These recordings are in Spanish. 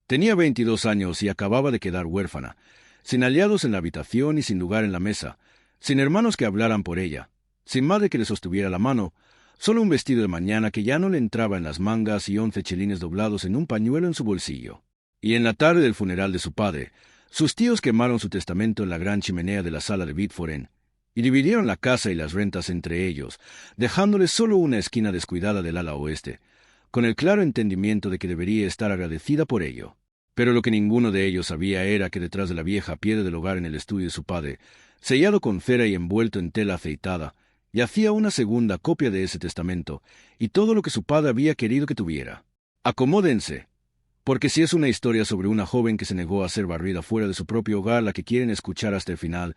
Tenía 22 años y acababa de quedar huérfana, sin aliados en la habitación y sin lugar en la mesa, sin hermanos que hablaran por ella, sin madre que le sostuviera la mano, solo un vestido de mañana que ya no le entraba en las mangas y 11 chelines doblados en un pañuelo en su bolsillo. Y en la tarde del funeral de su padre, sus tíos quemaron su testamento en la gran chimenea de la sala de Bitforen, y dividieron la casa y las rentas entre ellos, dejándole solo una esquina descuidada del ala oeste, con el claro entendimiento de que debería estar agradecida por ello. Pero lo que ninguno de ellos sabía era que detrás de la vieja piedra del hogar en el estudio de su padre, sellado con cera y envuelto en tela aceitada, yacía una segunda copia de ese testamento, y todo lo que su padre había querido que tuviera. Acomódense, porque si es una historia sobre una joven que se negó a ser barrida fuera de su propio hogar la que quieren escuchar hasta el final,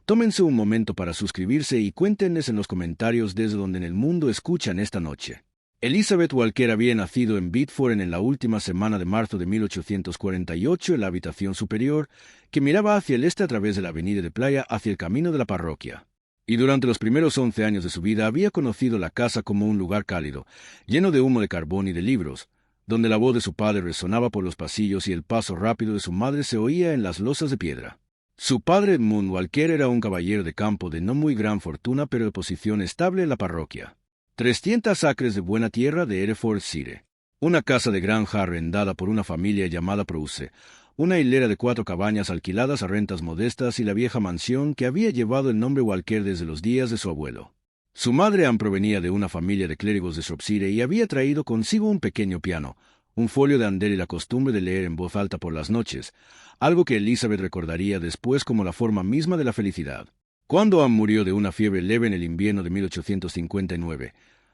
tómense un momento para suscribirse y cuéntenles en los comentarios desde donde en el mundo escuchan esta noche. Elizabeth Walker había nacido en Bitforen en la última semana de marzo de 1848 en la habitación superior, que miraba hacia el este a través de la avenida de Playa hacia el camino de la parroquia. Y durante los primeros 11 años de su vida había conocido la casa como un lugar cálido, lleno de humo de carbón y de libros, donde la voz de su padre resonaba por los pasillos y el paso rápido de su madre se oía en las losas de piedra. Su padre Edmund Walker era un caballero de campo de no muy gran fortuna pero de posición estable en la parroquia. 300 acres de buena tierra de Herefordshire, una casa de granja arrendada por una familia llamada Prouse, una hilera de 4 cabañas alquiladas a rentas modestas y la vieja mansión que había llevado el nombre Walker desde los días de su abuelo. Su madre Anne provenía de una familia de clérigos de Shropshire y había traído consigo un pequeño piano, un folio de Handel y la costumbre de leer en voz alta por las noches, algo que Elizabeth recordaría después como la forma misma de la felicidad. Cuando Anne murió de una fiebre leve en el invierno de 1859,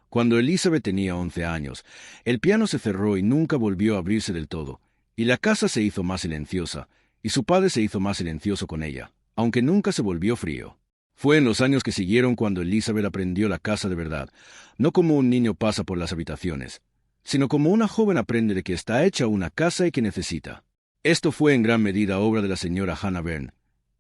cuando Elizabeth tenía 11 años, el piano se cerró y nunca volvió a abrirse del todo, y la casa se hizo más silenciosa, y su padre se hizo más silencioso con ella, aunque nunca se volvió frío. Fue en los años que siguieron cuando Elizabeth aprendió la casa de verdad, no como un niño pasa por las habitaciones, sino como una joven aprende de que está hecha una casa y que necesita. Esto fue en gran medida obra de la señora Hannah Byrne,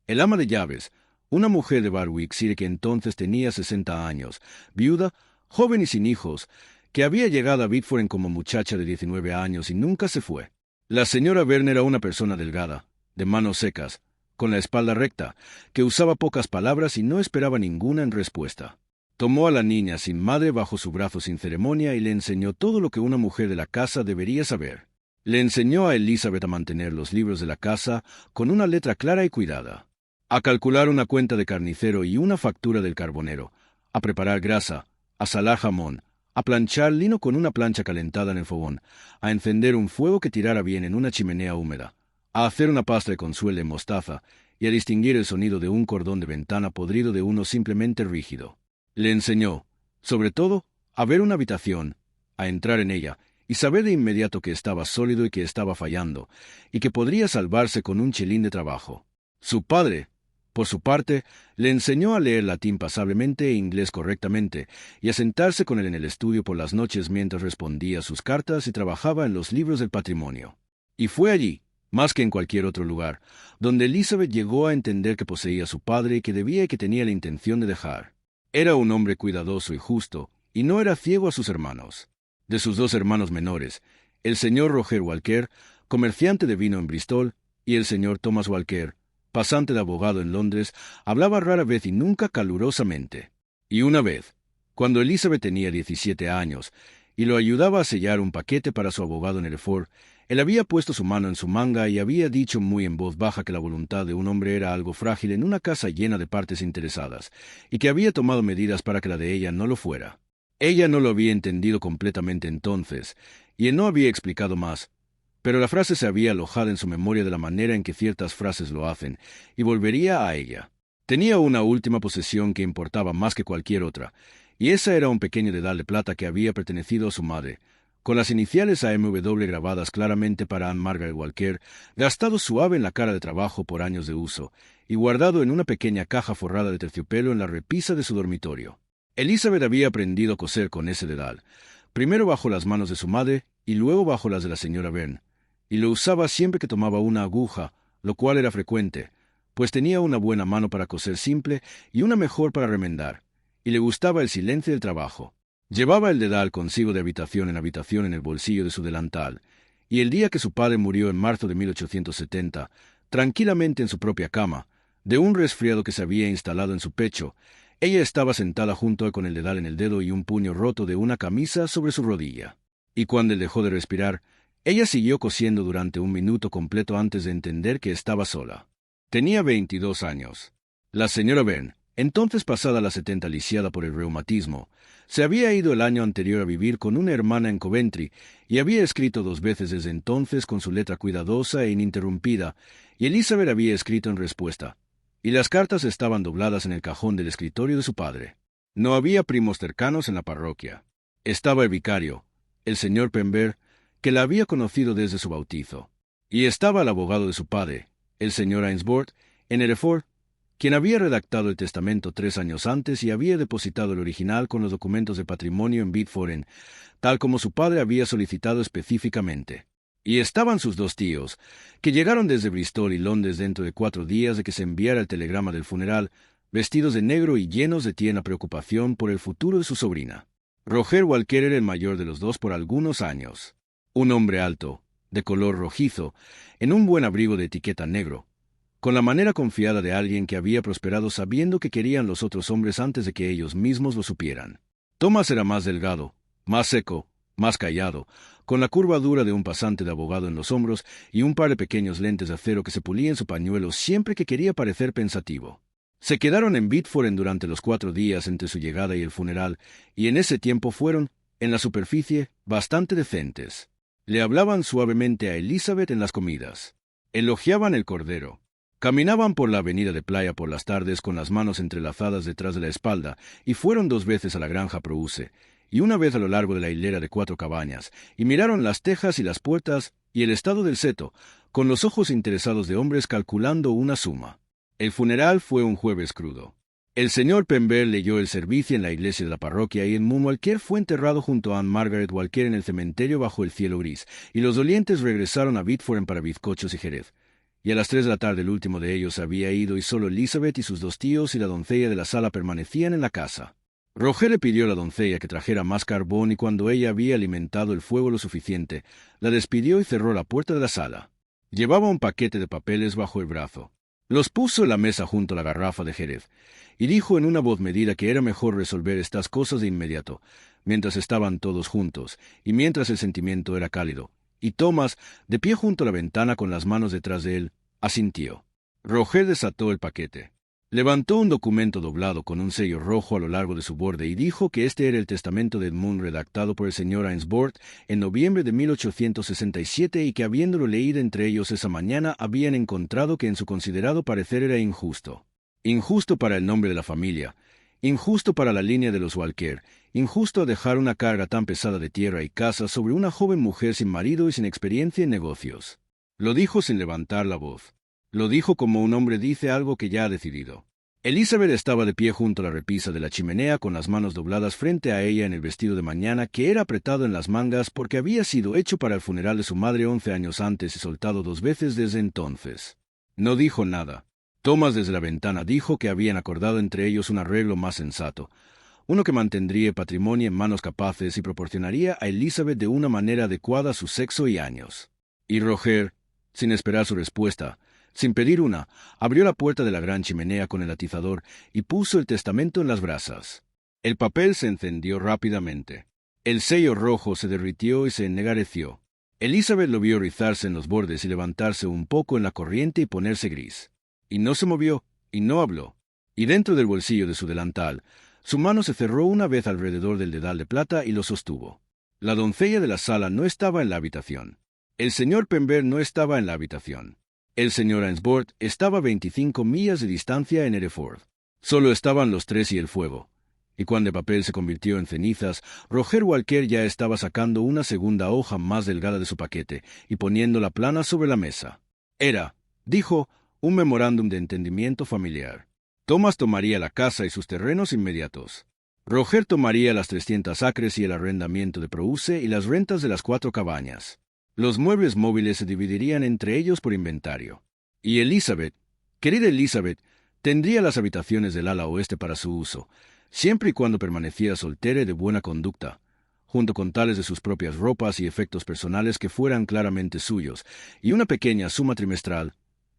el ama de llaves, una mujer de Barwickshire que entonces tenía 60 años, viuda, joven y sin hijos, que había llegado a Bitforen como muchacha de 19 años y nunca se fue. La señora Byrne era una persona delgada, de manos secas, con la espalda recta, que usaba pocas palabras y no esperaba ninguna en respuesta. Tomó a la niña sin madre bajo su brazo sin ceremonia y le enseñó todo lo que una mujer de la casa debería saber. Le enseñó a Elizabeth a mantener los libros de la casa con una letra clara y cuidada, a calcular una cuenta de carnicero y una factura del carbonero, a preparar grasa, a salar jamón, a planchar lino con una plancha calentada en el fogón, a encender un fuego que tirara bien en una chimenea húmeda, a hacer una pasta de consuelo de mostaza y a distinguir el sonido de un cordón de ventana podrido de uno simplemente rígido. Le enseñó, sobre todo, a ver una habitación, a entrar en ella y saber de inmediato que estaba sólido y que estaba fallando, y que podría salvarse con un chelín de trabajo. Su padre, por su parte, le enseñó a leer latín pasablemente e inglés correctamente, y a sentarse con él en el estudio por las noches mientras respondía sus cartas y trabajaba en los libros del patrimonio. Y fue allí, más que en cualquier otro lugar, donde Elizabeth llegó a entender que poseía a su padre y que debía y que tenía la intención de dejar. Era un hombre cuidadoso y justo, y no era ciego a sus hermanos. De sus 2 hermanos menores, el señor Roger Walker, comerciante de vino en Bristol, y el señor Thomas Walker, pasante de abogado en Londres, hablaba rara vez y nunca calurosamente. Y una vez, cuando Elizabeth tenía 17 años, y lo ayudaba a sellar un paquete para su abogado en Hereford, él había puesto su mano en su manga y había dicho muy en voz baja que la voluntad de un hombre era algo frágil en una casa llena de partes interesadas, y que había tomado medidas para que la de ella no lo fuera. Ella no lo había entendido completamente entonces, y él no había explicado más, pero la frase se había alojado en su memoria de la manera en que ciertas frases lo hacen, y volvería a ella. Tenía una última posesión que importaba más que cualquier otra, y esa era un pequeño dedal de plata que había pertenecido a su madre, con las iniciales AMW grabadas claramente para Anne Margaret Walker, gastado suave en la cara de trabajo por años de uso, y guardado en una pequeña caja forrada de terciopelo en la repisa de su dormitorio. Elizabeth había aprendido a coser con ese dedal, primero bajo las manos de su madre y luego bajo las de la señora Byrne, y lo usaba siempre que tomaba una aguja, lo cual era frecuente, pues tenía una buena mano para coser simple y una mejor para remendar, y le gustaba el silencio del trabajo. Llevaba el dedal consigo de habitación en el bolsillo de su delantal, y el día que su padre murió en marzo de 1870, tranquilamente en su propia cama, de un resfriado que se había instalado en su pecho, ella estaba sentada junto a él con el dedal en el dedo y un puño roto de una camisa sobre su rodilla. Y cuando él dejó de respirar, ella siguió cosiendo durante un minuto completo antes de entender que estaba sola. Tenía 22 años. La señora Byrne, entonces pasada la 70 lisiada por el reumatismo, se había ido el año anterior a vivir con una hermana en Coventry y había escrito 2 veces desde entonces con su letra cuidadosa e ininterrumpida, y Elizabeth había escrito en respuesta, y las cartas estaban dobladas en el cajón del escritorio de su padre. No había primos cercanos en la parroquia. Estaba el vicario, el señor Pember, que la había conocido desde su bautizo, y estaba el abogado de su padre, el señor Ainsworth, en Hereford, quien había redactado el testamento 3 años antes y había depositado el original con los documentos de patrimonio en Bideford, tal como su padre había solicitado específicamente. Y estaban sus 2 tíos, que llegaron desde Bristol y Londres dentro de 4 días de que se enviara el telegrama del funeral, vestidos de negro y llenos de tierna preocupación por el futuro de su sobrina. Roger Walker era el mayor de los 2 por algunos años. Un hombre alto, de color rojizo, en un buen abrigo de etiqueta negro, con la manera confiada de alguien que había prosperado sabiendo que querían los otros hombres antes de que ellos mismos lo supieran. Thomas era más delgado, más seco, más callado, con la curvadura de un pasante de abogado en los hombros y un par de pequeños lentes de acero que se pulían en su pañuelo siempre que quería parecer pensativo. Se quedaron en Bideford durante los 4 días entre su llegada y el funeral, y en ese tiempo fueron, en la superficie, bastante decentes. Le hablaban suavemente a Elizabeth en las comidas. Elogiaban el cordero. Caminaban por la avenida de playa por las tardes con las manos entrelazadas detrás de la espalda, y fueron 2 veces a la granja Prouse, y una vez a lo largo de la hilera de 4 cabañas, y miraron las tejas y las puertas y el estado del seto, con los ojos interesados de hombres calculando una suma. El funeral fue un jueves crudo. El señor Pember leyó el servicio en la iglesia de la parroquia y Edmund Walker fue enterrado junto a Anne Margaret Walker en el cementerio bajo el cielo gris, y los dolientes regresaron a Bideford para bizcochos y jerez. Y a las 3 de la tarde el último de ellos había ido y solo Elizabeth y sus 2 tíos y la doncella de la sala permanecían en la casa. Roger le pidió a la doncella que trajera más carbón y cuando ella había alimentado el fuego lo suficiente, la despidió y cerró la puerta de la sala. Llevaba un paquete de papeles bajo el brazo. Los puso en la mesa junto a la garrafa de jerez, y dijo en una voz medida que era mejor resolver estas cosas de inmediato, mientras estaban todos juntos, y mientras el sentimiento era cálido. Y Thomas, de pie junto a la ventana con las manos detrás de él, asintió. Roger desató el paquete. Levantó un documento doblado con un sello rojo a lo largo de su borde y dijo que este era el testamento de Edmund redactado por el señor Ainsworth en noviembre de 1867 y que habiéndolo leído entre ellos esa mañana habían encontrado que en su considerado parecer era injusto. Injusto para el nombre de la familia, injusto para la línea de los Walker, injusto a dejar una carga tan pesada de tierra y casa sobre una joven mujer sin marido y sin experiencia en negocios. Lo dijo sin levantar la voz. Lo dijo como un hombre dice algo que ya ha decidido. Elizabeth estaba de pie junto a la repisa de la chimenea con las manos dobladas frente a ella en el vestido de mañana que era apretado en las mangas porque había sido hecho para el funeral de su madre 11 años antes y soltado 2 veces desde entonces. No dijo nada. Thomas desde la ventana dijo que habían acordado entre ellos un arreglo más sensato, uno que mantendría el patrimonio en manos capaces y proporcionaría a Elizabeth de una manera adecuada a su sexo y años. Y Roger, sin esperar su respuesta, sin pedir una, abrió la puerta de la gran chimenea con el atizador y puso el testamento en las brasas. El papel se encendió rápidamente. El sello rojo se derritió y se ennegareció. Elizabeth lo vio rizarse en los bordes y levantarse un poco en la corriente y ponerse gris. Y no se movió, y no habló. Y dentro del bolsillo de su delantal, su mano se cerró una vez alrededor del dedal de plata y lo sostuvo. La doncella de la sala no estaba en la habitación. El señor Pember no estaba en la habitación. El señor Ainsworth estaba a 25 millas de distancia en Hereford. Solo estaban los 3 y el fuego. Y cuando el papel se convirtió en cenizas, Roger Walker ya estaba sacando una segunda hoja más delgada de su paquete y poniéndola plana sobre la mesa. Era, dijo, un memorándum de entendimiento familiar. Thomas tomaría la casa y sus terrenos inmediatos. Roger tomaría las 300 acres y el arrendamiento de Prouse y las rentas de las 4 cabañas. Los muebles móviles se dividirían entre ellos por inventario. Y Elizabeth, querida Elizabeth, tendría las habitaciones del ala oeste para su uso, siempre y cuando permaneciera soltera y de buena conducta, junto con tales de sus propias ropas y efectos personales que fueran claramente suyos, y una pequeña suma trimestral,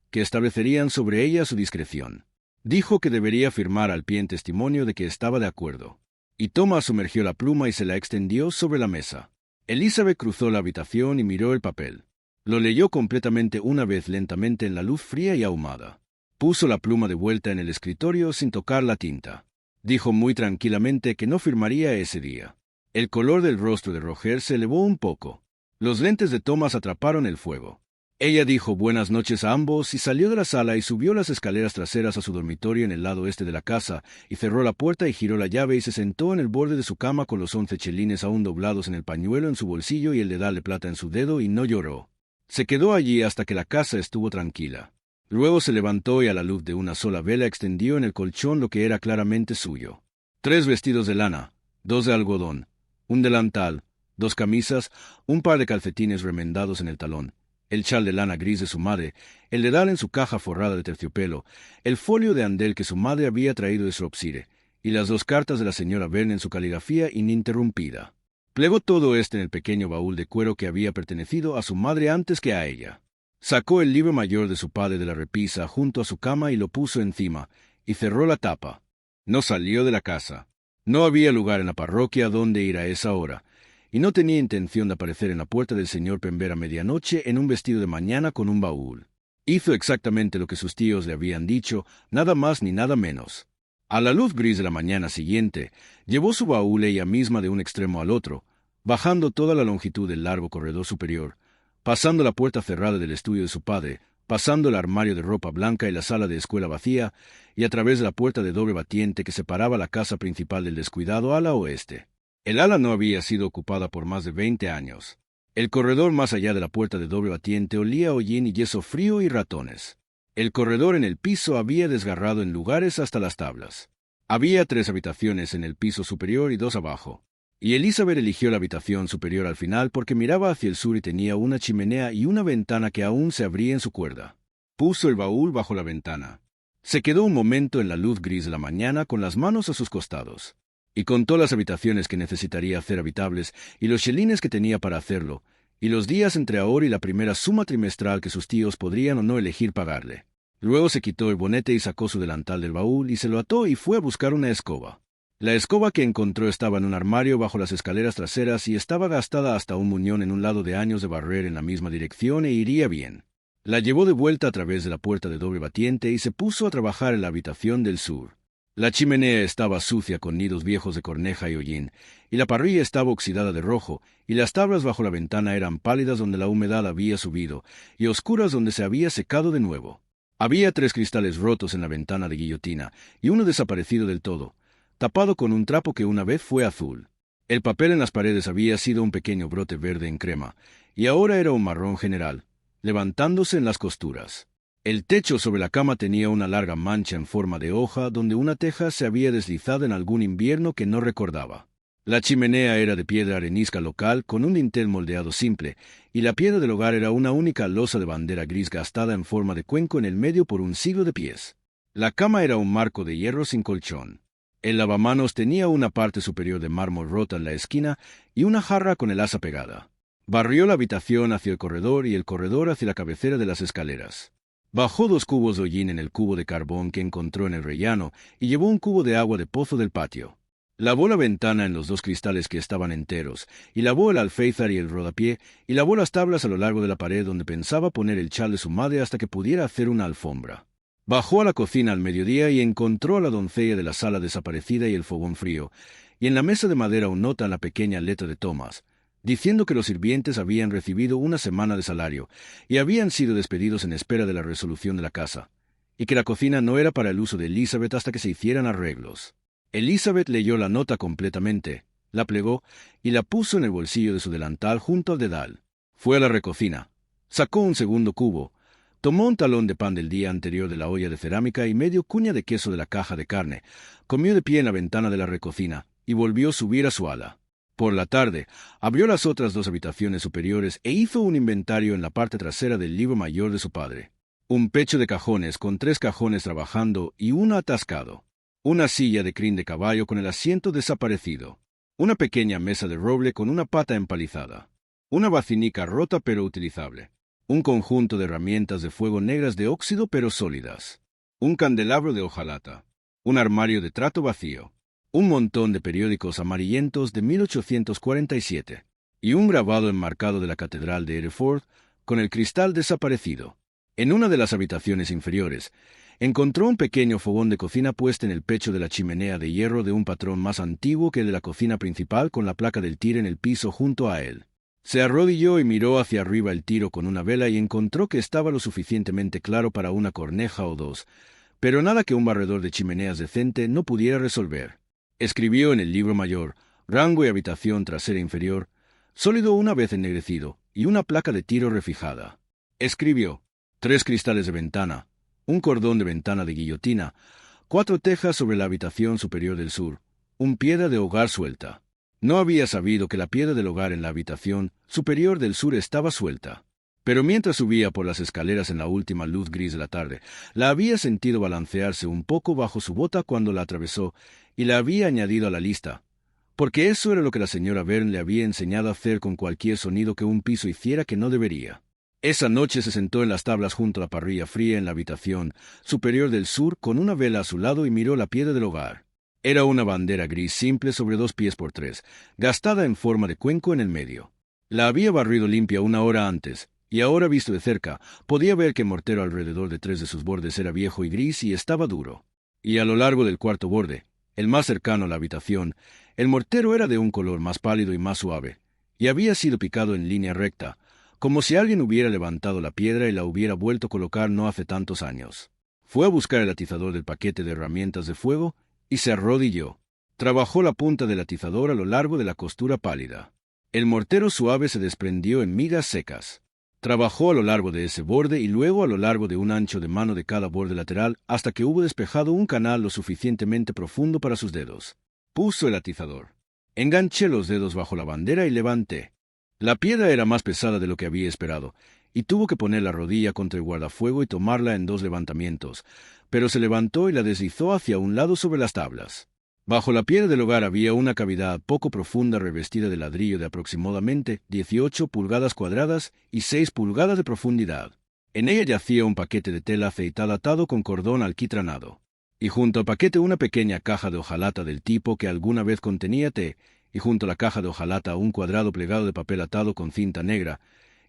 que establecerían sobre ella su discreción. Dijo que debería firmar al pie en testimonio de que estaba de acuerdo. Y Thomas sumergió la pluma y se la extendió sobre la mesa. Elizabeth cruzó la habitación y miró el papel. Lo leyó completamente una vez lentamente en la luz fría y ahumada. Puso la pluma de vuelta en el escritorio sin tocar la tinta. Dijo muy tranquilamente que no firmaría ese día. El color del rostro de Roger se elevó un poco. Los lentes de Thomas atraparon el fuego. Ella dijo buenas noches a ambos y salió de la sala y subió las escaleras traseras a su dormitorio en el lado este de la casa, y cerró la puerta y giró la llave y se sentó en el borde de su cama con los 11 chelines aún doblados en el pañuelo en su bolsillo y el dedal de plata en su dedo, y no lloró. Se quedó allí hasta que la casa estuvo tranquila. Luego se levantó y a la luz de una sola vela extendió en el colchón lo que era claramente suyo. 3 vestidos de lana, 2 de algodón, un delantal, 2 camisas, un par de calcetines remendados en el talón, el chal de lana gris de su madre, el dedal en su caja forrada de terciopelo, el folio de andel que su madre había traído de Shropshire, y las 2 cartas de la señora Verne en su caligrafía ininterrumpida. Plegó todo esto en el pequeño baúl de cuero que había pertenecido a su madre antes que a ella. Sacó el libro mayor de su padre de la repisa junto a su cama y lo puso encima, y cerró la tapa. No salió de la casa. No había lugar en la parroquia donde ir a esa hora, y no tenía intención de aparecer en la puerta del señor Pember a medianoche en un vestido de mañana con un baúl. Hizo exactamente lo que sus tíos le habían dicho, nada más ni nada menos. A la luz gris de la mañana siguiente, llevó su baúl ella misma de un extremo al otro, bajando toda la longitud del largo corredor superior, pasando la puerta cerrada del estudio de su padre, pasando el armario de ropa blanca y la sala de escuela vacía, y a través de la puerta de doble batiente que separaba la casa principal del descuidado ala oeste. El ala no había sido ocupada por más de 20 años. El corredor más allá de la puerta de doble batiente olía a hollín y yeso frío y ratones. El corredor en el piso había desgarrado en lugares hasta las tablas. Había 3 habitaciones en el piso superior y 2 abajo. Y Elizabeth eligió la habitación superior al final porque miraba hacia el sur y tenía una chimenea y una ventana que aún se abría en su cuerda. Puso el baúl bajo la ventana. Se quedó un momento en la luz gris de la mañana con las manos a sus costados. Y contó las habitaciones que necesitaría hacer habitables y los chelines que tenía para hacerlo, y los días entre ahora y la primera suma trimestral que sus tíos podrían o no elegir pagarle. Luego se quitó el bonete y sacó su delantal del baúl y se lo ató y fue a buscar una escoba. La escoba que encontró estaba en un armario bajo las escaleras traseras y estaba gastada hasta un muñón en un lado de años de barrer en la misma dirección e iría bien. La llevó de vuelta a través de la puerta de doble batiente y se puso a trabajar en la habitación del sur. La chimenea estaba sucia con nidos viejos de corneja y hollín, y la parrilla estaba oxidada de rojo, y las tablas bajo la ventana eran pálidas donde la humedad había subido, y oscuras donde se había secado de nuevo. Había 3 cristales rotos en la ventana de guillotina, y uno desaparecido del todo, tapado con un trapo que una vez fue azul. El papel en las paredes había sido un pequeño brote verde en crema, y ahora era un marrón general, levantándose en las costuras. El techo sobre la cama tenía una larga mancha en forma de hoja donde una teja se había deslizado en algún invierno que no recordaba. La chimenea era de piedra arenisca local con un dintel moldeado simple, y la piedra del hogar era una única losa de bandera gris gastada en forma de cuenco en el medio por un siglo de pies. La cama era un marco de hierro sin colchón. El lavamanos tenía una parte superior de mármol rota en la esquina y una jarra con el asa pegada. Barrió la habitación hacia el corredor y el corredor hacia la cabecera de las escaleras. Bajó 2 cubos de hollín en el cubo de carbón que encontró en el rellano y llevó un cubo de agua de pozo del patio. Lavó la ventana en los 2 cristales que estaban enteros, y lavó el alféizar y el rodapié, y lavó las tablas a lo largo de la pared donde pensaba poner el chal de su madre hasta que pudiera hacer una alfombra. Bajó a la cocina al mediodía y encontró a la doncella de la sala desaparecida y el fogón frío, y en la mesa de madera una nota en la pequeña letra de Thomas, diciendo que los sirvientes habían recibido una semana de salario y habían sido despedidos en espera de la resolución de la casa, y que la cocina no era para el uso de Elizabeth hasta que se hicieran arreglos. Elizabeth leyó la nota completamente, la plegó y la puso en el bolsillo de su delantal junto al dedal. Fue a la recocina, sacó un segundo cubo, tomó un talón de pan del día anterior de la olla de cerámica y medio cuña de queso de la caja de carne, comió de pie en la ventana de la recocina y volvió a subir a su ala. Por la tarde, abrió las otras 2 habitaciones superiores e hizo un inventario en la parte trasera del libro mayor de su padre. Un pecho de cajones con 3 cajones trabajando y uno atascado. Una silla de crin de caballo con el asiento desaparecido. una pequeña mesa de roble con una pata empalizada, una vacinica rota pero utilizable, un conjunto de herramientas de fuego negras de óxido pero sólidas, un candelabro de hojalata, un armario de trato vacío, un montón de periódicos amarillentos de 1847 y un grabado enmarcado de la catedral de Hereford con el cristal desaparecido. En una de las habitaciones inferiores, encontró un pequeño fogón de cocina puesto en el pecho de la chimenea de hierro de un patrón más antiguo que el de la cocina principal con la placa del tir en el piso junto a él. Se arrodilló y miró hacia arriba el tiro con una vela y encontró que estaba lo suficientemente claro para una corneja o dos, pero nada que un barredor de chimeneas decente no pudiera resolver. Escribió en el libro mayor, rango y habitación trasera inferior, sólido una vez ennegrecido, y una placa de tiro refijada. Escribió, 3 cristales de ventana, un cordón de ventana de guillotina, 4 tejas sobre la habitación superior del sur, un piedra de hogar suelta. No había sabido que la piedra del hogar en la habitación superior del sur estaba suelta. Pero mientras subía por las escaleras en la última luz gris de la tarde, la había sentido balancearse un poco bajo su bota cuando la atravesó y la había añadido a la lista, porque eso era lo que la señora Verne le había enseñado a hacer con cualquier sonido que un piso hiciera que no debería. Esa noche se sentó en las tablas junto a la parrilla fría en la habitación superior del sur con una vela a su lado y miró la piedra del hogar. Era una bandera gris simple sobre 2 pies por 3, gastada en forma de cuenco en el medio. La había barrido limpia una hora antes, y ahora visto de cerca, podía ver que el mortero alrededor de 3 de sus bordes era viejo y gris y estaba duro. Y a lo largo del cuarto borde, el más cercano a la habitación, el mortero era de un color más pálido y más suave, y había sido picado en línea recta, como si alguien hubiera levantado la piedra y la hubiera vuelto a colocar no hace tantos años. Fue a buscar el atizador del paquete de herramientas de fuego y se arrodilló. Trabajó la punta del atizador a lo largo de la costura pálida. El mortero suave se desprendió en migas secas. Trabajó a lo largo de ese borde y luego a lo largo de un ancho de mano de cada borde lateral hasta que hubo despejado un canal lo suficientemente profundo para sus dedos. Puso el atizador. Enganché los dedos bajo la bandera y levanté. La piedra era más pesada de lo que había esperado, y tuvo que poner la rodilla contra el guardafuego y tomarla en 2 levantamientos, pero se levantó y la deslizó hacia un lado sobre las tablas. Bajo la piedra del hogar había una cavidad poco profunda revestida de ladrillo de aproximadamente 18 pulgadas cuadradas y 6 pulgadas de profundidad. En ella yacía un paquete de tela aceitada atado con cordón alquitranado, y junto al paquete una pequeña caja de hojalata del tipo que alguna vez contenía té, y junto a la caja de hojalata un cuadrado plegado de papel atado con cinta negra,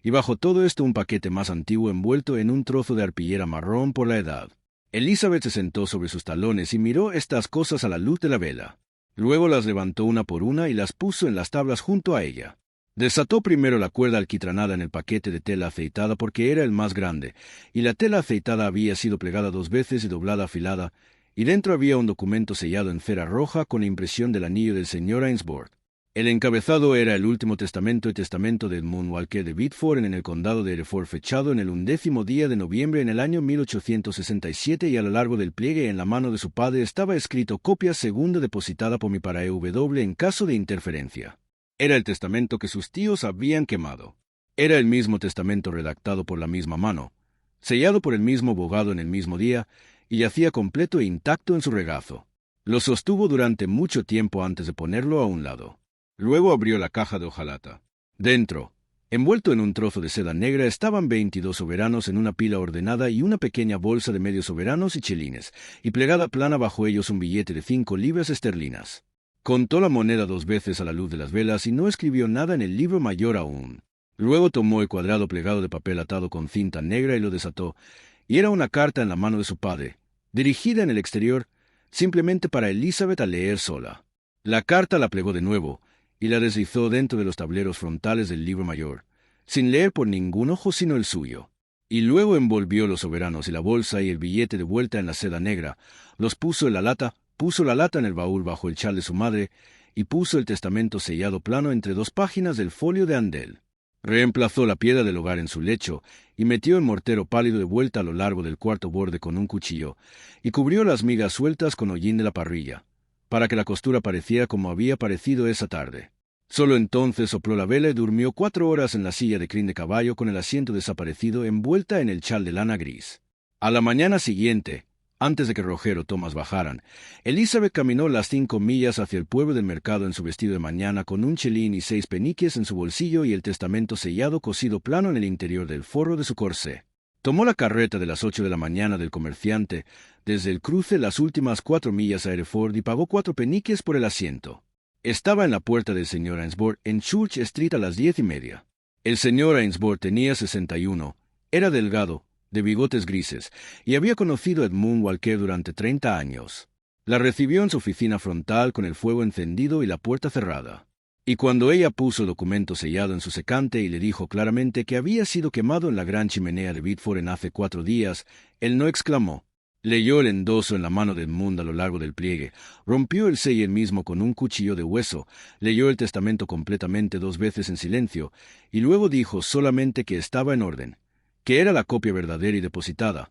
y bajo todo esto un paquete más antiguo envuelto en un trozo de arpillera marrón por la edad. Elizabeth se sentó sobre sus talones y miró estas cosas a la luz de la vela. Luego las levantó una por una y las puso en las tablas junto a ella. Desató primero la cuerda alquitranada en el paquete de tela aceitada porque era el más grande, y la tela aceitada había sido plegada 2 veces y doblada afilada, y dentro había un documento sellado en cera roja con la impresión del anillo del señor Ainsworth. El encabezado era el último testamento y testamento de Edmund Walker de Biddeford en el condado de Hereford fechado en el 11º día de noviembre en el año 1867 y a lo largo del pliegue en la mano de su padre estaba escrito copia segunda depositada por mí para EW en caso de interferencia. Era el testamento que sus tíos habían quemado. Era el mismo testamento redactado por la misma mano, sellado por el mismo abogado en el mismo día, y yacía completo e intacto en su regazo. Lo sostuvo durante mucho tiempo antes de ponerlo a un lado. Luego abrió la caja de hojalata. Dentro, envuelto en un trozo de seda negra, estaban 22 soberanos en una pila ordenada y una pequeña bolsa de medios soberanos y chelines, y plegada plana bajo ellos un billete de 5 libras esterlinas. Contó la moneda 2 veces a la luz de las velas y no escribió nada en el libro mayor aún. Luego tomó el cuadrado plegado de papel atado con cinta negra y lo desató, y era una carta en la mano de su padre, dirigida en el exterior, simplemente para Elizabeth a leer sola. La carta la plegó de nuevo, y la deslizó dentro de los tableros frontales del libro mayor, sin leer por ningún ojo sino el suyo. Y luego envolvió los soberanos y la bolsa y el billete de vuelta en la seda negra, los puso en la lata, puso la lata en el baúl bajo el chal de su madre, y puso el testamento sellado plano entre 2 páginas del folio de Andel. Reemplazó la piedra del hogar en su lecho, y metió el mortero pálido de vuelta a lo largo del cuarto borde con un cuchillo, y cubrió las migas sueltas con hollín de la parrilla, para que la costura pareciera como había parecido esa tarde. Solo entonces sopló la vela y durmió 4 horas en la silla de crin de caballo con el asiento desaparecido envuelta en el chal de lana gris. A la mañana siguiente, Antes de que Roger o Thomas bajaran, Elizabeth caminó las 5 millas hacia el pueblo del mercado en su vestido de mañana con un chelín y 6 peniques en su bolsillo y el testamento sellado cosido plano en el interior del forro de su corsé. Tomó la carreta de las 8 de la mañana del comerciante desde el cruce las últimas 4 millas a Hereford y pagó 4 peniques por el asiento. Estaba en la puerta del señor Ainsworth en Church Street a las 10:30. El señor Ainsworth tenía 61, era delgado, de bigotes grises, y había conocido a Edmund Walker durante 30 años. La recibió en su oficina frontal con el fuego encendido y la puerta cerrada. Y cuando ella puso el documento sellado en su secante y le dijo claramente que había sido quemado en la gran chimenea de Bitford en hace 4 días, él no exclamó. Leyó el endoso en la mano de Edmund a lo largo del pliegue, rompió el sello él mismo con un cuchillo de hueso, leyó el testamento completamente 2 veces en silencio, y luego dijo solamente que estaba en orden, que era la copia verdadera y depositada,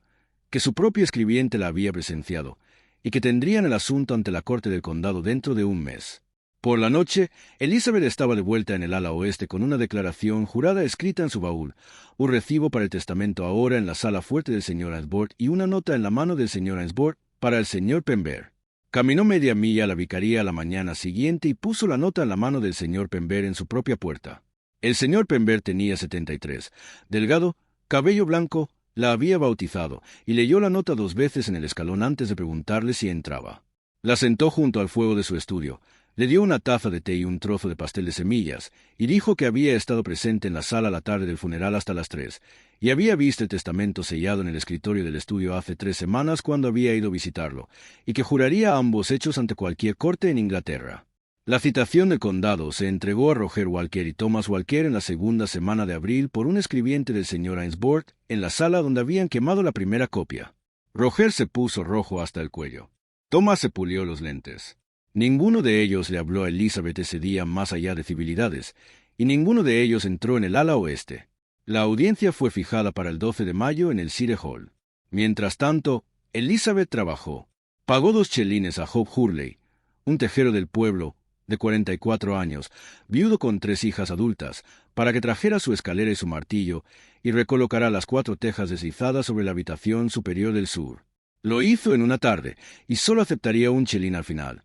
que su propio escribiente la había presenciado, y que tendrían el asunto ante la corte del condado dentro de un mes. Por la noche, Elizabeth estaba de vuelta en el ala oeste con una declaración jurada escrita en su baúl, un recibo para el testamento ahora en la sala fuerte del señor Ainsworth y una nota en la mano del señor Ainsworth para el señor Pember. Caminó media milla a la vicaría a la mañana siguiente y puso la nota en la mano del señor Pember en su propia puerta. El señor Pember tenía 73, delgado, cabello blanco, la había bautizado, y leyó la nota 2 veces en el escalón antes de preguntarle si entraba. La sentó junto al fuego de su estudio, le dio una taza de té y un trozo de pastel de semillas, y dijo que había estado presente en la sala la tarde del funeral hasta las 3, y había visto el testamento sellado en el escritorio del estudio hace 3 semanas cuando había ido a visitarlo, y que juraría ambos hechos ante cualquier corte en Inglaterra. La citación del condado se entregó a Roger Walker y Thomas Walker en la segunda semana de abril por un escribiente del señor Ainsworth en la sala donde habían quemado la primera copia. Roger se puso rojo hasta el cuello. Thomas se pulió los lentes. Ninguno de ellos le habló a Elizabeth ese día más allá de civilidades, y ninguno de ellos entró en el ala oeste. La audiencia fue fijada para el 12 de mayo en el City Hall. Mientras tanto, Elizabeth trabajó. Pagó 2 chelines a Job Hurley, un tejero del pueblo, de 44 años, viudo con 3 hijas adultas, para que trajera su escalera y su martillo, y recolocara las 4 tejas deslizadas sobre la habitación superior del sur. Lo hizo en una tarde, y solo aceptaría un chelín al final,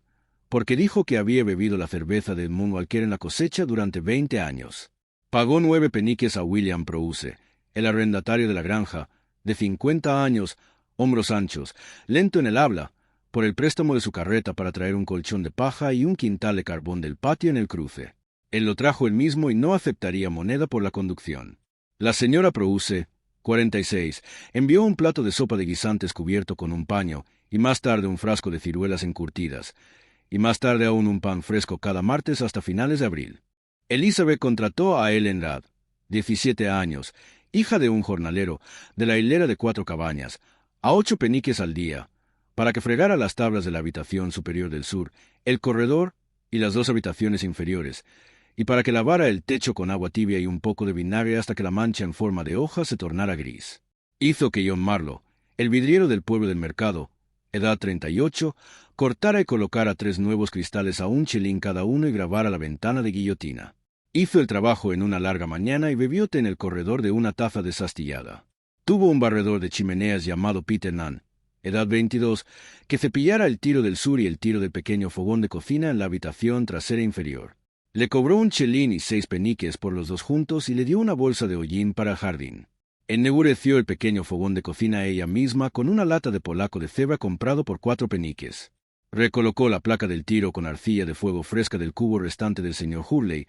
porque dijo que había bebido la cerveza de Edmund Walker en la cosecha durante 20 años. Pagó 9 peniques a William Prouse, el arrendatario de la granja, de 50 años, hombros anchos, lento en el habla, por el préstamo de su carreta para traer un colchón de paja y un quintal de carbón del patio en el cruce. Él lo trajo él mismo y no aceptaría moneda por la conducción. La señora Prouse, 46, envió un plato de sopa de guisantes cubierto con un paño, y más tarde un frasco de ciruelas encurtidas, y más tarde aún un pan fresco cada martes hasta finales de abril. Elizabeth contrató a Ellen Radd, 17 años, hija de un jornalero, de la hilera de 4 cabañas, a 8 peniques al día, para que fregara las tablas de la habitación superior del sur, el corredor y las 2 habitaciones inferiores, y para que lavara el techo con agua tibia y un poco de vinagre hasta que la mancha en forma de hoja se tornara gris. Hizo que John Marlowe, el vidriero del pueblo del mercado, edad 38, cortara y colocara 3 nuevos cristales a un chelín cada uno y grabara la ventana de guillotina. Hizo el trabajo en una larga mañana y bebió té en el corredor de una taza desastillada. Tuvo un barredor de chimeneas llamado Peter Nunn, edad 22, que cepillara el tiro del sur y el tiro del pequeño fogón de cocina en la habitación trasera inferior. Le cobró un chelín y 6 peniques por los 2 juntos y le dio una bolsa de hollín para el jardín. Ennegureció el pequeño fogón de cocina a ella misma con una lata de polaco de cebra comprado por 4 peniques. Recolocó la placa del tiro con arcilla de fuego fresca del cubo restante del señor Hurley,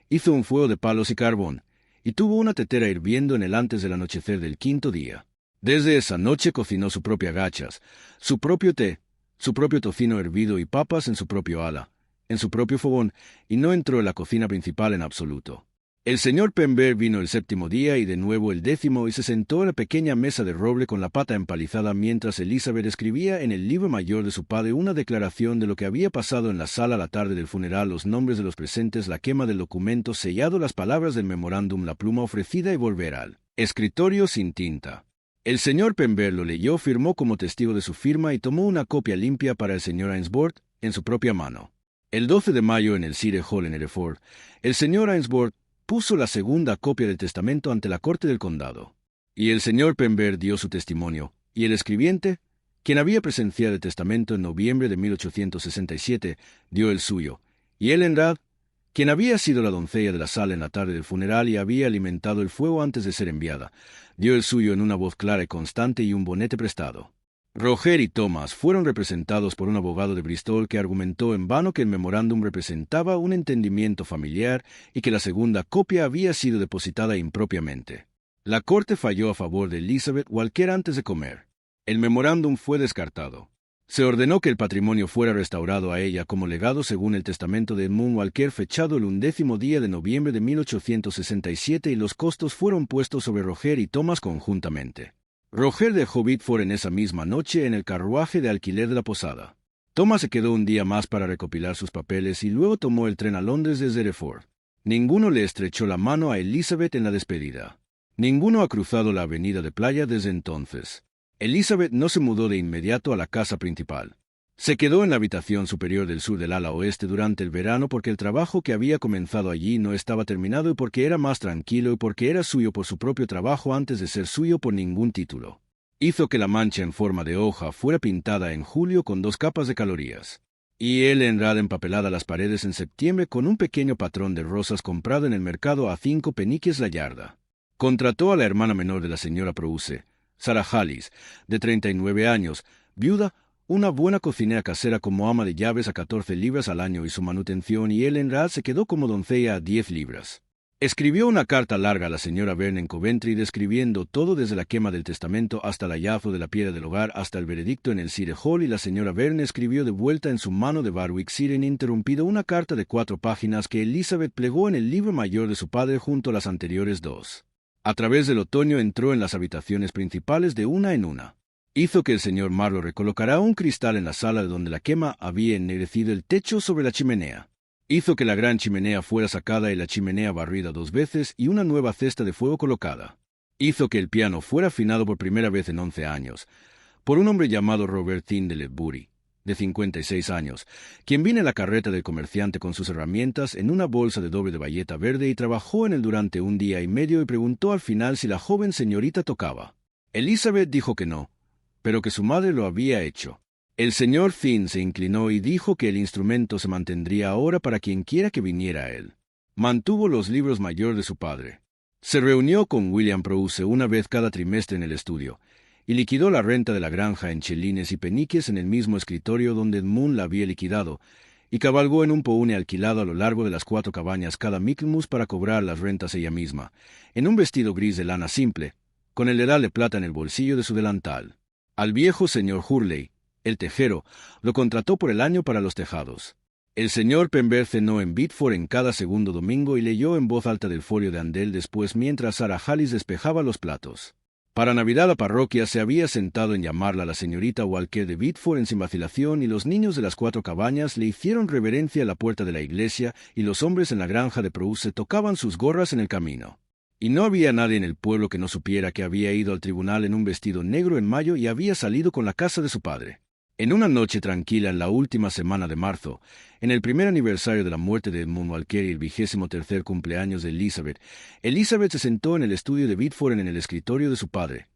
hizo un fuego de palos y carbón, y tuvo una tetera hirviendo en el antes del anochecer del 5.º día. Desde esa noche cocinó su propia gachas, su propio té, su propio tocino hervido y papas en su propio ala, en su propio fogón, y no entró en la cocina principal en absoluto. El señor Pember vino el 7.º día y de nuevo el 10.º y se sentó en la pequeña mesa de roble con la pata empalizada mientras Elizabeth escribía en el libro mayor de su padre una declaración de lo que había pasado en la sala la tarde del funeral, los nombres de los presentes, la quema del documento sellado, las palabras del memorándum, la pluma ofrecida y volver al escritorio sin tinta. El señor Pember lo leyó, firmó como testigo de su firma y tomó una copia limpia para el señor Ainsworth en su propia mano. El 12 de mayo en el City Hall en Hereford, el señor Ainsworth puso la segunda copia del testamento ante la corte del condado. Y el señor Pember dio su testimonio, y el escribiente, quien había presenciado el testamento en noviembre de 1867, dio el suyo, y Elenrad, quien había sido la doncella de la sala en la tarde del funeral y había alimentado el fuego antes de ser enviada, dio el suyo en una voz clara y constante y un bonete prestado. Roger y Thomas fueron representados por un abogado de Bristol que argumentó en vano que el memorándum representaba un entendimiento familiar y que la segunda copia había sido depositada impropiamente. La corte falló a favor de Elizabeth Walker antes de comer. El memorándum fue descartado. Se ordenó que el patrimonio fuera restaurado a ella como legado según el testamento de Edmund Walker fechado el 11º día de noviembre de 1867 y los costos fueron puestos sobre Roger y Thomas conjuntamente. Roger dejó Biddeford en esa misma noche en el carruaje de alquiler de la posada. Thomas se quedó un día más para recopilar sus papeles y luego tomó el tren a Londres desde Hereford. Ninguno le estrechó la mano a Elizabeth en la despedida. Ninguno ha cruzado la avenida de Playa desde entonces. Elizabeth no se mudó de inmediato a la casa principal. Se quedó en la habitación superior del sur del ala oeste durante el verano porque el trabajo que había comenzado allí no estaba terminado y porque era más tranquilo y porque era suyo por su propio trabajo antes de ser suyo por ningún título. Hizo que la mancha en forma de hoja fuera pintada en julio con 2 capas de calorías. Y él enrada empapelada las paredes en septiembre con un pequeño patrón de rosas comprado en el mercado a 5 peniques la yarda. Contrató a la hermana menor de la señora Prouse, Sarah Hallis, de 39 años, viuda, una buena cocinera casera como ama de llaves a 14 libras al año y su manutención, y Elenrad se quedó como doncella a 10 libras. Escribió una carta larga a la señora Verne en Coventry describiendo todo desde la quema del testamento hasta el hallazgo de la piedra del hogar hasta el veredicto en el City Hall, y la señora Verne escribió de vuelta en su mano de Warwickshire ininterrumpido una carta de 4 páginas que Elizabeth plegó en el libro mayor de su padre junto a las anteriores 2. A través del otoño entró en las habitaciones principales de una en una. Hizo que el señor Marlowe recolocara un cristal en la sala de donde la quema había ennegrecido el techo sobre la chimenea. Hizo que la gran chimenea fuera sacada y la chimenea barrida 2 veces y una nueva cesta de fuego colocada. Hizo que el piano fuera afinado por primera vez en 11 años, por un hombre llamado Robertin de Ledbury, de 56 años, quien vino en la carreta del comerciante con sus herramientas en una bolsa de doble de bayeta verde y trabajó en él durante 1 día y medio y preguntó al final si la joven señorita tocaba. Elizabeth dijo que no, pero que su madre lo había hecho. El señor Finn se inclinó y dijo que el instrumento se mantendría ahora para quienquiera que viniera a él. Mantuvo los libros mayor de su padre. Se reunió con William Prouse una vez cada trimestre en el estudio, y liquidó la renta de la granja en chelines y peniques en el mismo escritorio donde Edmund la había liquidado, y cabalgó en un poune alquilado a lo largo de las 4 cabañas cada Michaelmas para cobrar las rentas ella misma, en un vestido gris de lana simple, con el dedal de plata en el bolsillo de su delantal. Al viejo señor Hurley, el tejero, lo contrató por el año para los tejados. El señor Pember cenó en Biddeford en cada segundo domingo y leyó en voz alta del folio de Andel después mientras Sarah Hallis despejaba los platos. Para Navidad la parroquia se había sentado en llamarla la señorita Walker de Biddeford sin vacilación, y los niños de las 4 cabañas le hicieron reverencia a la puerta de la iglesia, y los hombres en la granja de Prouse tocaban sus gorras en el camino. Y no había nadie en el pueblo que no supiera que había ido al tribunal en un vestido negro en mayo y había salido con la casa de su padre. En una noche tranquila en la última semana de marzo, en el primer aniversario de la muerte de Edmund Walker y el 23º cumpleaños de Elizabeth, Elizabeth se sentó en el estudio de Biddeford en el escritorio de su padre,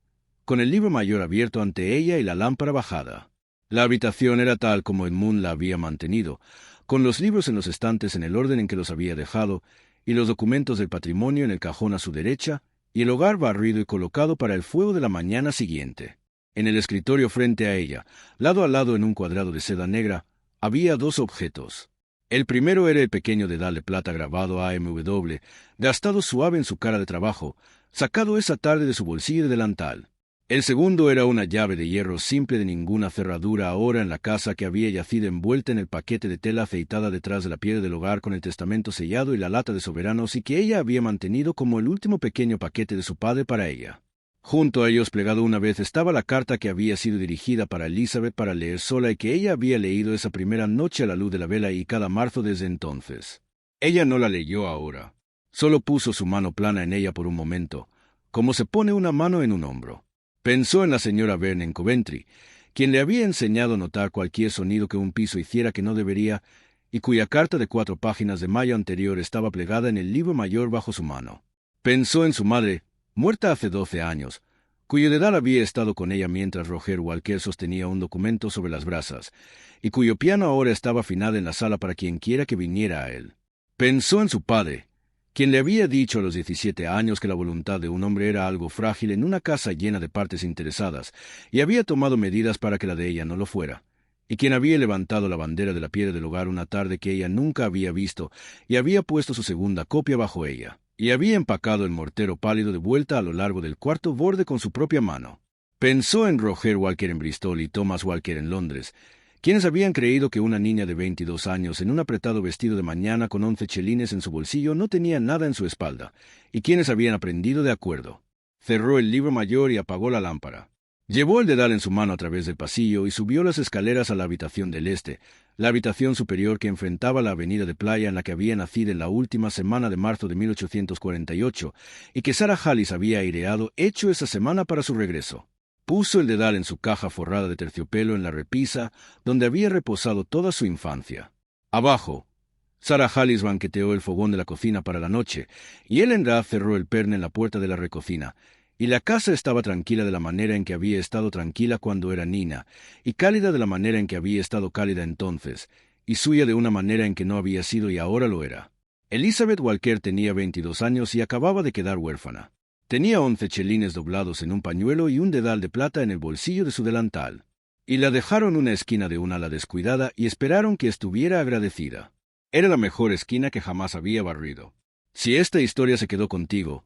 con el libro mayor abierto ante ella y la lámpara bajada. La habitación era tal como Edmund la había mantenido, con los libros en los estantes en el orden en que los había dejado, y los documentos del patrimonio en el cajón a su derecha, y el hogar barrido y colocado para el fuego de la mañana siguiente. En el escritorio frente a ella, lado a lado en un cuadrado de seda negra, había 2 objetos. El primero era el pequeño dedal de plata grabado AMW, gastado suave en su cara de trabajo, sacado esa tarde de su bolsillo de delantal. El segundo era una llave de hierro simple de ninguna cerradura ahora en la casa que había yacido envuelta en el paquete de tela aceitada detrás de la piedra del hogar con el testamento sellado y la lata de soberanos, y que ella había mantenido como el último pequeño paquete de su padre para ella. Junto a ellos, plegado una vez, estaba la carta que había sido dirigida para Elizabeth para leer sola y que ella había leído esa primera noche a la luz de la vela y cada marzo desde entonces. Ella no la leyó ahora. Solo puso su mano plana en ella por un momento, como se pone una mano en un hombro. Pensó en la señora Verne en Coventry, quien le había enseñado a notar cualquier sonido que un piso hiciera que no debería, y cuya carta de 4 páginas de mayo anterior estaba plegada en el libro mayor bajo su mano. Pensó en su madre, muerta hace 12 años, cuyo dedal había estado con ella mientras Roger Walker sostenía un documento sobre las brasas, y cuyo piano ahora estaba afinado en la sala para quienquiera que viniera a él. Pensó en su padre, quien le había dicho a los 17 años que la voluntad de un hombre era algo frágil en una casa llena de partes interesadas, y había tomado medidas para que la de ella no lo fuera, y quien había levantado la bandera de la piedra del hogar una tarde que ella nunca había visto, y había puesto su segunda copia bajo ella, y había empacado el mortero pálido de vuelta a lo largo del cuarto borde con su propia mano. Pensó en Roger Walker en Bristol y Thomas Walker en Londres, quienes habían creído que una niña de 22 años en un apretado vestido de mañana con 11 chelines en su bolsillo no tenía nada en su espalda, y quienes habían aprendido de acuerdo. Cerró el libro mayor y apagó la lámpara. Llevó el dedal en su mano a través del pasillo y subió las escaleras a la habitación del este, la habitación superior que enfrentaba la avenida de playa en la que había nacido en la última semana de marzo de 1848, y que Sarah Hollis había aireado hecho esa semana para su regreso. Puso el dedal en su caja forrada de terciopelo en la repisa, donde había reposado toda su infancia. Abajo, Sarah Hollis banqueteó el fogón de la cocina para la noche, y Ellen Rath cerró el perne en la puerta de la recocina, y la casa estaba tranquila de la manera en que había estado tranquila cuando era niña, y cálida de la manera en que había estado cálida entonces, y suya de una manera en que no había sido y ahora lo era. Elizabeth Walker tenía 22 años y acababa de quedar huérfana. Tenía 11 chelines doblados en un pañuelo y un dedal de plata en el bolsillo de su delantal. Y la dejaron en una esquina de un ala descuidada y esperaron que estuviera agradecida. Era la mejor esquina que jamás había barrido. Si esta historia se quedó contigo,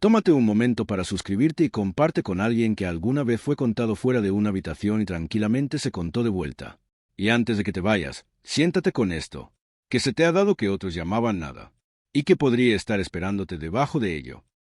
tómate un momento para suscribirte y comparte con alguien que alguna vez fue contado fuera de una habitación y tranquilamente se contó de vuelta. Y antes de que te vayas, siéntate con esto, que se te ha dado que otros llamaban nada, y que podría estar esperándote debajo de ello.